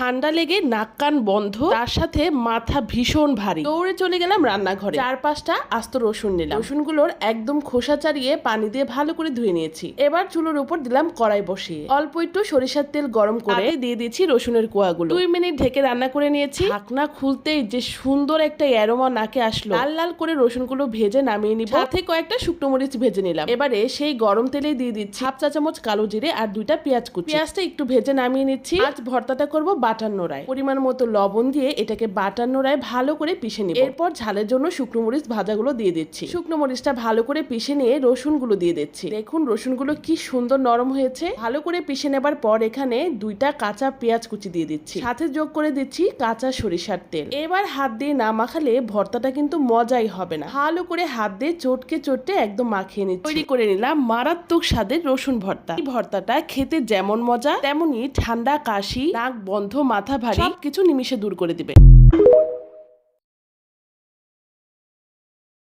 ঠান্ডা লেগে নাক কান বন্ধ, তার সাথে মাথা ভীষণ ভারী। দৌড়ে চলে গেলাম রান্নাঘরে। 4-5টা আস্ত রসুন নিলাম। রসুনগুলোর একদম খোসা ছাড়িয়ে পানি দিয়ে ভালো করে ধুয়ে নিয়েছি। এবার চুলোর উপর দিলাম কড়াই বসিয়ে, অল্প একটু সরিষার তেল গরম করে দিয়ে দিয়েছি রসুনের কোয়াগুলো। 2 মিনিট ঢেকে রান্না করে নিয়েছি। ঢাকনা খুলতেই যে সুন্দর একটা অ্যারোমা নাকে আসলো। লাল লাল করে রসুনগুলো ভেজে নামিয়ে নিব। সাথে কয়েকটা শুকনো মরিচ ভেজে নিলাম। এবারে সেই গরম তেলে দিয়ে দিচ্ছি 1/2 চা চামচ কালো জিরে আর 2টা পেঁয়াজ কুচি। পেঁয়াজটা একটু ভেজে নামিয়ে নিচ্ছি। আজ ভর্তাটা করব বাটার নোড়ায়। পরিমাণ মতো লবণ দিয়ে এটাকে বাটার নোড়ায় ভালো করে পিষে নিব। এরপর ঝালের জন্য শুকনো মরিচ ভাজাগুলো দিয়ে দিচ্ছি। শুকনো মরিচটা ভালো করে পিষে নিয়ে রসুনগুলো দিয়ে দিচ্ছি। দেখুন রসুনগুলো কি সুন্দর নরম হয়েছে। ভালো করে পিষে নেবার পর এখানে 2টা কাঁচা পেঁয়াজ কুচি দিয়ে দিচ্ছি। সাথে যোগ করে দিচ্ছি কাঁচা সরিষার তেল। এবার হাত দিয়ে না মাখালে ভর্তাটা কিন্তু মজাই হবে না। ভালো করে হাত দিয়ে চটকে চটকে একদম মাখিয়ে নিচ্ছি। তৈরি করে নিলাম মারাত্মক স্বাদের রসুন ভর্তা। এই ভর্তাটা খেতে যেমন মজা তেমনি ঠান্ডা, কাশি, নাক বন্ধ, মাথা ভারী সবকিছু নিমিষে দূর করে দিবে।